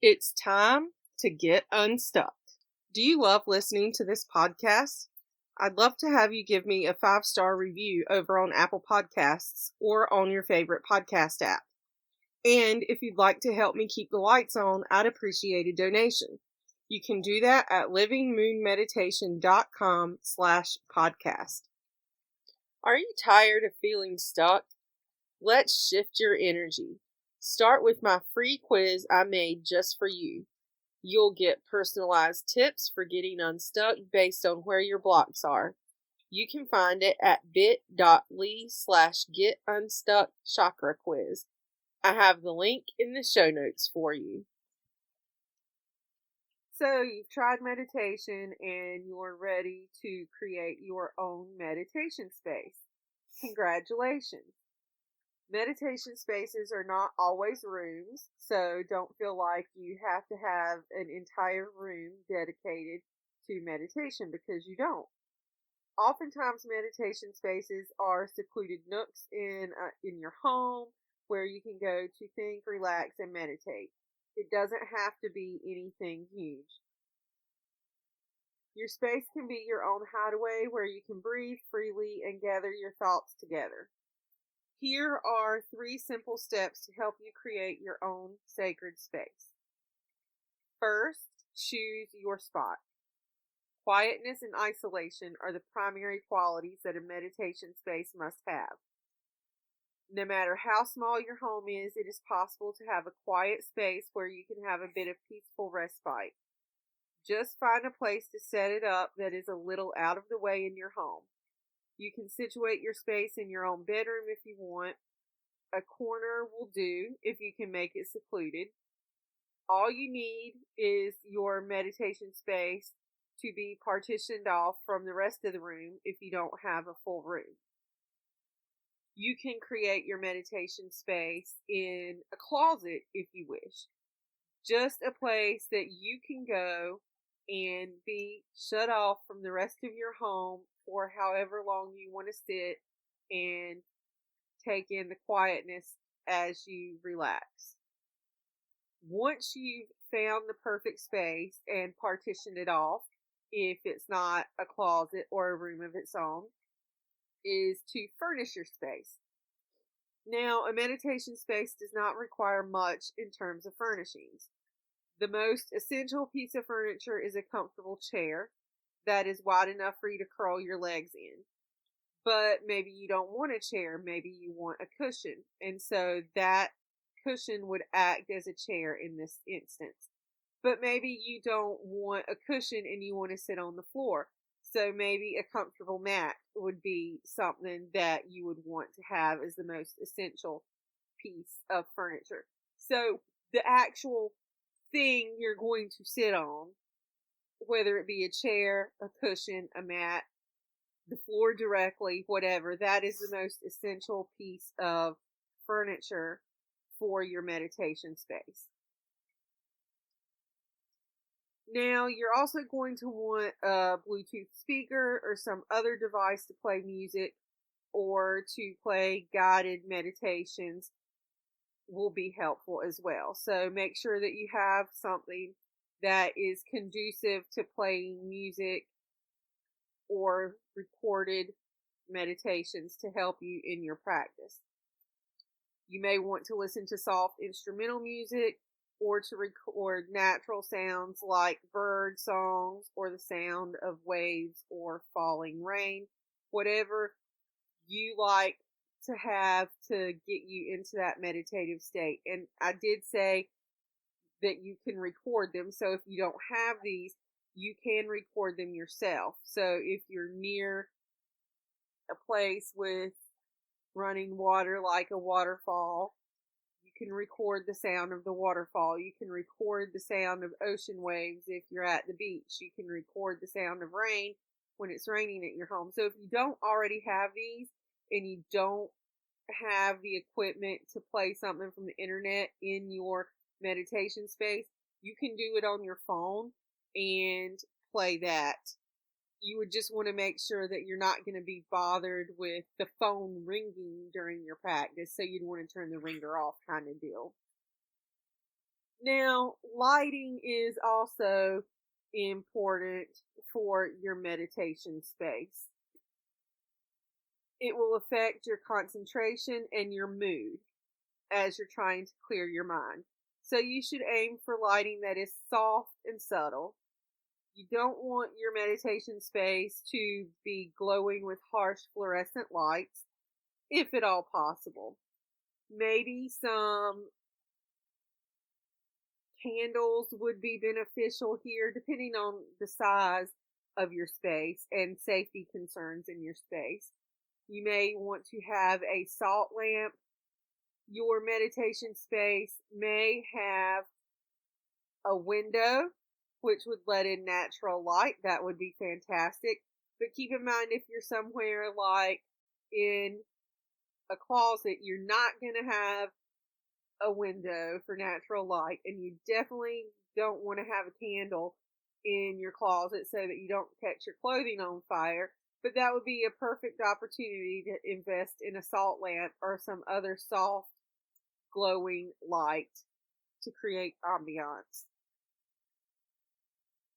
It's time to get unstuck. Do you love listening to this podcast? I'd love to have you give me a 5-star review over on Apple Podcasts or on your favorite podcast app. And if you'd like to help me keep the lights on, I'd appreciate a donation. You can do that at livingmoonmeditation.com/podcast. Are you tired of feeling stuck? Let's shift your energy. Start with my free quiz I made just for you. You'll get personalized tips for getting unstuck based on where your blocks are. You can find it at bit.ly/getunstuckchakraquiz. I have the link in the show notes for you. So you've tried meditation and you're ready to create your own meditation space. Congratulations. Meditation spaces are not always rooms, so don't feel like you have to have an entire room dedicated to meditation, because you don't. Oftentimes meditation spaces are secluded nooks in your home where you can go to think, relax, and meditate. It doesn't have to be anything huge. Your space can be your own hideaway where you can breathe freely and gather your thoughts together. Here are 3 simple steps to help you create your own sacred space. First, choose your spot. Quietness and isolation are the primary qualities that a meditation space must have. No matter how small your home is, it is possible to have a quiet space where you can have a bit of peaceful respite. Just find a place to set it up that is a little out of the way in your home. You can situate your space in your own bedroom if you want. A corner will do if you can make it secluded. All you need is your meditation space to be partitioned off from the rest of the room if you don't have a full room. You can create your meditation space in a closet if you wish. Just a place that you can go and be shut off from the rest of your home for however long you want to sit and take in the quietness as you relax. Once you've found the perfect space and partitioned it off, if it's not a closet or a room of its own, is to furnish your space. Now, a meditation space does not require much in terms of furnishings. The most essential piece of furniture is a comfortable chair that is wide enough for you to curl your legs in. But maybe you don't want a chair, maybe you want a cushion. And so that cushion would act as a chair in this instance. But maybe you don't want a cushion and you want to sit on the floor. So maybe a comfortable mat would be something that you would want to have as the most essential piece of furniture. So the actual thing you're going to sit on, whether it be a chair, a cushion, a mat, the floor directly, whatever, that is the most essential piece of furniture for your meditation space. Now, you're also going to want a Bluetooth speaker or some other device to play music or to play guided meditations will be helpful as well. So make sure that you have something that is conducive to playing music or recorded meditations to help you in your practice. You may want to listen to soft instrumental music or to record natural sounds like bird songs or the sound of waves or falling rain, whatever you like to have to get you into that meditative state. And I did say that you can record them, so if you don't have these, you can record them yourself. So if you're near a place with running water like a waterfall, you can record the sound of the waterfall. You can record the sound of ocean waves if you're at the beach. You can record the sound of rain when it's raining at your home. So if you don't already have these and you don't have the equipment to play something from the internet in your meditation space, you can do it on your phone and play that. You would just want to make sure that you're not going to be bothered with the phone ringing during your practice, so you'd want to turn the ringer off kind of deal. Now, lighting is also important for your meditation space. It will affect your concentration and your mood as you're trying to clear your mind. So you should aim for lighting that is soft and subtle. You don't want your meditation space to be glowing with harsh fluorescent lights, if at all possible. Maybe some candles would be beneficial here, depending on the size of your space and safety concerns in your space. You may want to have a salt lamp. Your meditation space may have a window, which would let in natural light. That would be fantastic. But keep in mind, if you're somewhere like in a closet, you're not going to have a window for natural light, and you definitely don't want to have a candle in your closet so that you don't catch your clothing on fire. But that would be a perfect opportunity to invest in a salt lamp or some other soft glowing light to create ambiance.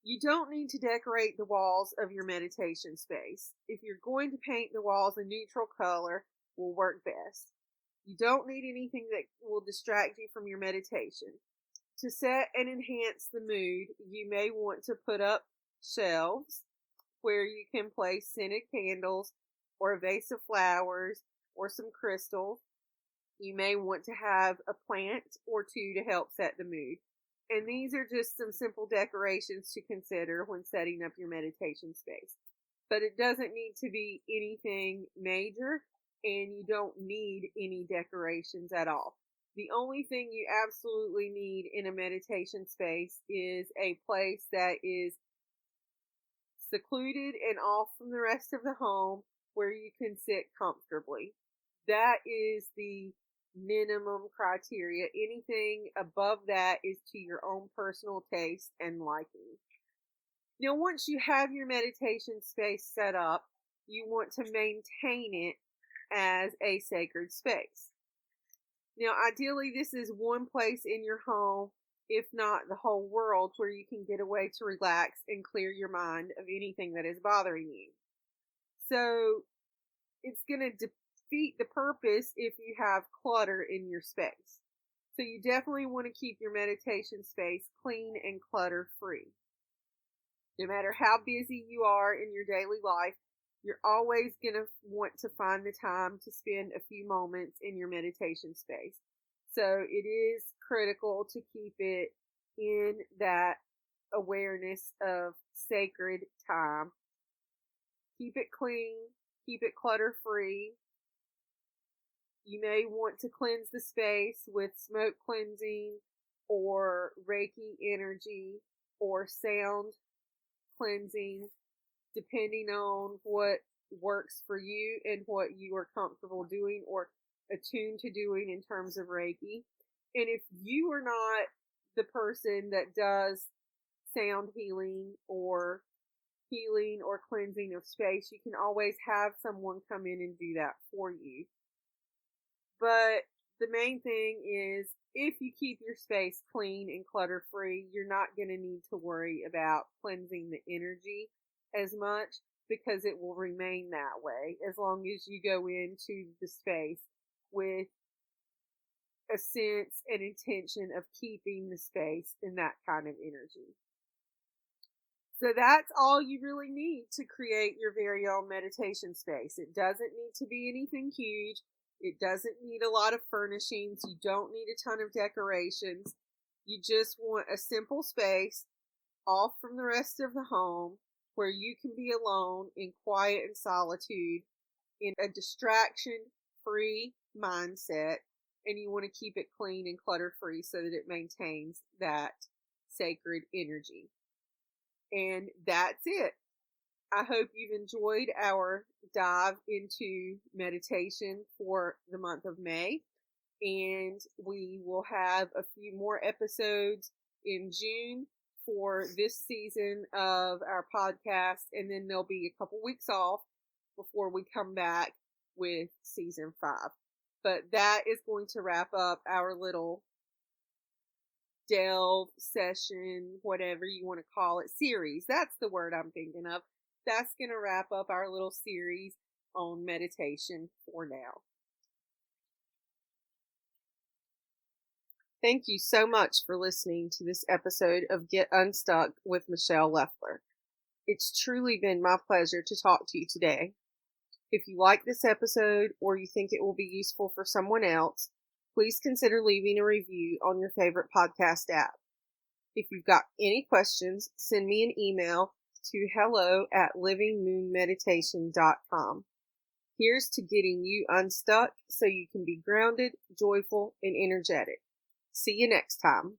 You don't need to decorate the walls of your meditation space. If you're going to paint the walls a neutral color, will work best. You don't need anything that will distract you from your meditation. To set and enhance the mood, you may want to put up shelves where you can place scented candles or a vase of flowers or some crystals. You may want to have a plant or two to help set the mood. And these are just some simple decorations to consider when setting up your meditation space. But it doesn't need to be anything major, and you don't need any decorations at all. The only thing you absolutely need in a meditation space is a place that is secluded and off from the rest of the home where you can sit comfortably. That is the minimum criteria. Anything above that is to your own personal taste and liking. Now, once you have your meditation space set up, you want to maintain it as a sacred space. Now, ideally, this is one place in your home, if not the whole world, where you can get away to relax and clear your mind of anything that is bothering you. So, it's going to defeat the purpose if you have clutter in your space. So, you definitely want to keep your meditation space clean and clutter free. No matter how busy you are in your daily life, you're always going to want to find the time to spend a few moments in your meditation space. So it is critical to keep it in that awareness of sacred time. Keep it clean, keep it clutter free. You may want to cleanse the space with smoke cleansing or Reiki energy or sound cleansing, depending on what works for you and what you are comfortable doing or attuned to doing in terms of Reiki. And if you are not the person that does sound healing or cleansing of space, you can always have someone come in and do that for you. But the main thing is, if you keep your space clean and clutter free, you're not going to need to worry about cleansing the energy as much, because it will remain that way as long as you go into the space with a sense and intention of keeping the space in that kind of energy. So that's all you really need to create your very own meditation space. It doesn't need to be anything huge. It doesn't need a lot of furnishings. You don't need a ton of decorations. You just want a simple space off from the rest of the home where you can be alone in quiet and solitude in a distraction-free mindset, and you want to keep it clean and clutter-free so that it maintains that sacred energy. And that's it. I hope you've enjoyed our dive into meditation for the month of May. And we will have a few more episodes in June for this season of our podcast. And then there'll be a couple weeks off before we come back with season 5. But that is going to wrap up our little delve session, whatever you want to call it, series. That's the word I'm thinking of. That's going to wrap up our little series on meditation for now. Thank you so much for listening to this episode of Get Unstuck with Michele Leffler. It's truly been my pleasure to talk to you today. If you like this episode or you think it will be useful for someone else, please consider leaving a review on your favorite podcast app. If you've got any questions, send me an email to hello@livingmoonmeditation.com. Here's to getting you unstuck so you can be grounded, joyful, and energetic. See you next time.